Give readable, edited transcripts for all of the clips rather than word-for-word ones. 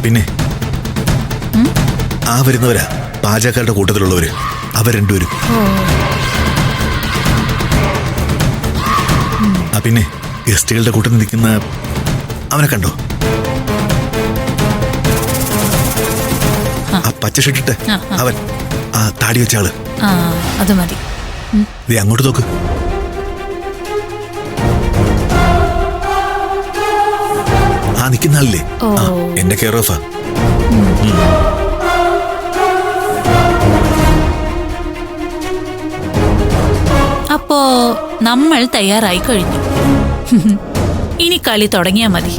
പിന്നെ ആ വരുന്നവരാ പാചകക്കാരുടെ കൂട്ടത്തിലുള്ളവര്. അവർ രണ്ടുപേരും. പിന്നെ ഗസ്റ്റുകളുടെ കൂട്ടത്തിൽ നിൽക്കുന്ന അവനെ കണ്ടോ? ആ പച്ച ഷർട്ടിട്ട് അവൻ, ആ താടി വെച്ച ആള്. അത് മതി. അങ്ങോട്ട് നോക്ക്. ആ നിൽക്കുന്ന ആളില്ലേ, എന്റെ കെയർ ഓഫാ. അപ്പോ നമ്മൾ തയ്യാറായി കഴിഞ്ഞു. ഇനി കളി തുടങ്ങിയാ മതി.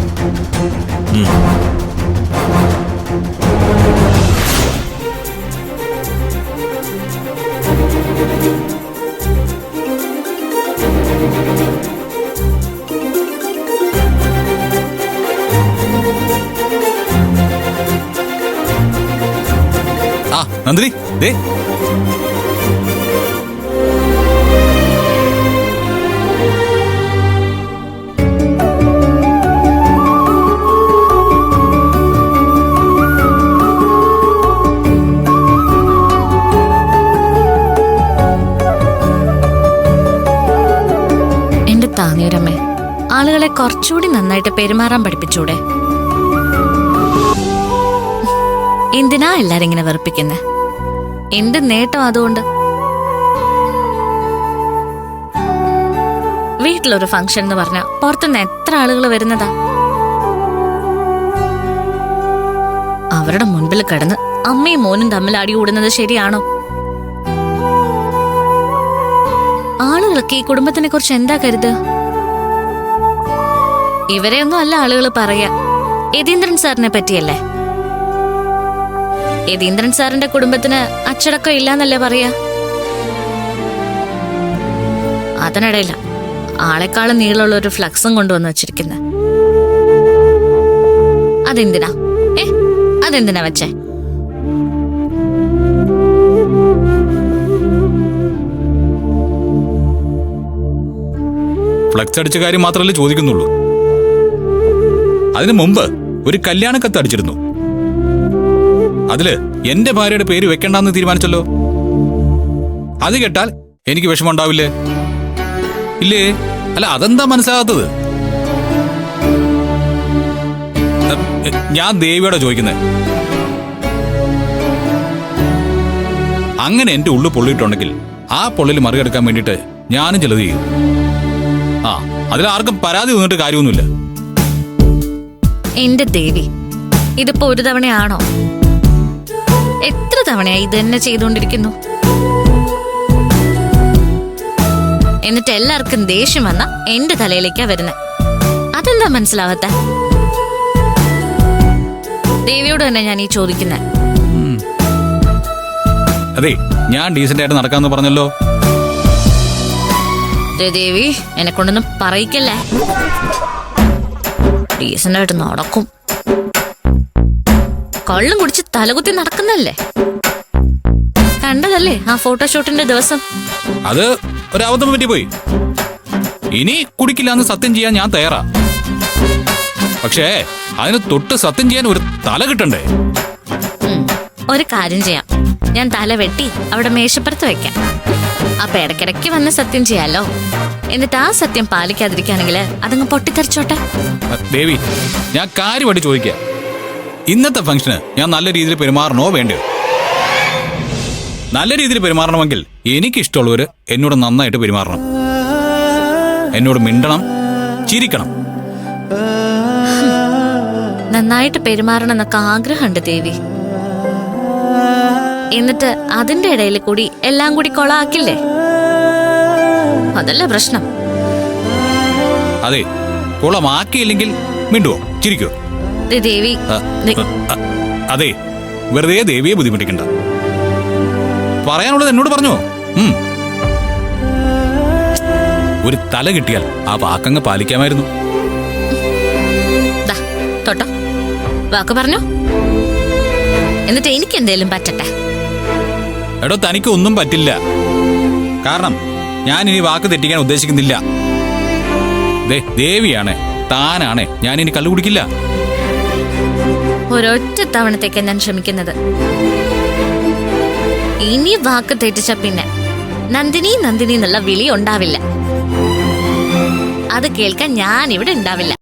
നന്ദിനി, ദേ എന്റെ താനീരമ്മേ, ആളുകളെ കുറച്ചുകൂടി നന്നായിട്ട് പെരുമാറാൻ പഠിപ്പിച്ചൂടെ? എന്തിനാ എല്ലാരും ഇങ്ങനെ വെറുപ്പിക്കുന്നെ? എന്ത് നേട്ടം അതുകൊണ്ട്? വീട്ടിലൊരു ഫംഗ്ഷൻ എന്ന് പറഞ്ഞ പുറത്തുനിന്ന് എത്ര ആളുകൾ വരുന്നതാ? അവരുടെ മുൻപിൽ കിടന്ന് അമ്മയും മോനും തമ്മിൽ അടി കൂടുന്നത് ശരിയാണോ? ആളുകളൊക്കെ ഈ കുടുംബത്തിനെ കുറിച്ച് എന്താ കരുതുക? ഇവരെയൊന്നും അല്ല ആളുകൾ പറയാ, യതീന്ദ്രൻ സാറിനെ പറ്റിയല്ലേ. യതീന്ദ്രൻ സാറിന്റെ കുടുംബത്തിന് അച്ചടക്കം ഇല്ലാന്നല്ലേ പറയാ. അതിനിടയില്ല ആളെക്കാളും നീളമുള്ള ഒരു ഫ്ലക്സും കൊണ്ടുവന്ന് വെച്ചിരിക്കുന്നത്. അതെന്തിനാ? അതെന്തിനാ വെച്ചേ? ഫ്ലക്സ് അടിച്ച കാര്യം മാത്രമല്ലേ ചോദിക്കുന്നുള്ളൂ. അതിനു മുമ്പ് ഒരു കല്യാണ കത്ത് അടിച്ചിരുന്നു. അതില് എന്റെ ഭാര്യയുടെ പേര് വെക്കണ്ടെന്ന് തീരുമാനിച്ചല്ലോ. അത് കേട്ടാൽ എനിക്ക് വിഷമമുണ്ടാവില്ലേ? ഇല്ലേ? അല്ല, അതെന്താ മനസ്സിലാകാത്തത്? ഞാൻ ദേവിയോടെ ചോദിക്കുന്നത്. അങ്ങനെ എന്റെ ഉള്ളു പൊള്ളിയിട്ടുണ്ടെങ്കിൽ ആ പൊള്ളിൽ മറികടക്കാൻ വേണ്ടിയിട്ട് ഞാനും ചിലത് ചെയ്യും. അതിലാർക്കും പരാതി തോന്നിട്ട് കാര്യമൊന്നുമില്ല. എന്റെ ദേവി, ഇതിപ്പോ ഒരു തവണയാണോ? എത്ര തവണയായി ഇത് തന്നെ ചെയ്തുകൊണ്ടിരിക്കുന്നു? എന്നിട്ട് എല്ലാവർക്കും ദേഷ്യം വന്ന എന്റെ തലയിലേക്കാ വരുന്നത്. അതെന്താ മനസ്സിലാവാത്ത? ദേവിയോട് തന്നെ ഞാൻ ഈ ചോദിക്കുന്നത്. അതെ, ഞാൻ ഡീസന്റ് ആയിട്ട് നടക്കാന്ന് പറഞ്ഞല്ലോ. ദേവി, എന്നെ കൊണ്ടൊന്നും പറയിക്കല്ലേ. ഡീസന്റ് ആയിട്ട് നടക്കും. കള്ളും കുടിച്ച് തലകുത്തി നടക്കുന്നല്ലേ? കണ്ടതല്ലേ ആ ഫോട്ടോഷൂട്ടിന്റെ ദിവസം? അത് ഒരബദ്ധം പറ്റിപ്പോയി. ഇനി കുടിക്കില്ലാന്ന് സത്യം ചെയ്യാൻ ഞാൻ തയ്യാറാ. പക്ഷേ അതിന് തൊട്ട് സത്യം ചെയ്യാൻ ഒരു തല കിട്ടണ്ടേ? ഒരു കാര്യം ചെയ്യാം, ഞാൻ തല വെട്ടി അവിടെ മേശപ്പുറത്ത് വെക്കാം. അപ്പൊ ഇടയ്ക്കിടയ്ക്ക് വന്ന് സത്യം ചെയ്യാലോ. എന്നിട്ട് ആ സത്യം പാലിക്കാതിരിക്കാണെങ്കിൽ അതങ്ങ് പൊട്ടിത്തെറിച്ചോട്ടെ. ദേവി, ഞാൻ കാര്യമായിട്ട് ചോദിക്കാം. ഇന്നത്തെ ഫംഗ്ഷന് ഞാൻ നല്ല രീതിയിൽ പെരുമാറണോ വേണ്ടയോ? നല്ല രീതിയിൽ പെരുമാറണമെങ്കിൽ എനിക്കിഷ്ടമുള്ളവര് എന്നോട് നന്നായിട്ട് പെരുമാറണം. എന്നോട് മിണ്ടണം, ചിരിക്കണം. നന്നായിട്ട് പെരുമാറണം എന്നൊക്കെ ആഗ്രഹമുണ്ട് ദേവി. എന്നിട്ട് അതിന്റെ ഇടയിൽ കൂടി എല്ലാം കൂടി കൊളാക്കില്ലേ? അതല്ല പ്രശ്നം. അതെ, കുളമാക്കിയില്ലെങ്കിൽ മിണ്ടുവോ, ചിരിക്കോ? ദേവി, അതെ, വെറുതെ ദേവിയെ ബുദ്ധിമുട്ടിക്കണ്ട. പറയാനുള്ളത് എന്നോട് പറഞ്ഞോ. ഒരു തല കിട്ടിയാൽ ആ വാക്കങ്ങ് പാലിക്കാമായിരുന്നു. തൊട്ടോ, വാക്ക് പറഞ്ഞു. എന്നിട്ട് എനിക്ക് എന്തേലും പറ്റട്ടെ? എടോ, തനിക്ക് ഒന്നും പറ്റില്ല. കാരണം ഞാൻ ഇനി വാക്ക് തെറ്റിക്കാൻ ഉദ്ദേശിക്കുന്നില്ല. ദേവിയാണ്, താനാണ്, ഞാൻ ഇനി കള്ളു കുടിക്കില്ല. ഒരൊറ്റ തവണത്തേക്ക് ഞാൻ ക്ഷമിക്കുന്നത്. ഇനി വാക്ക് തെറ്റിച്ച പിന്നെ നന്ദിനി നന്ദിനി എന്നുള്ള വിളി ഉണ്ടാവില്ല. അത് കേൾക്കാൻ ഞാൻ ഇവിടെ ഉണ്ടാവില്ല.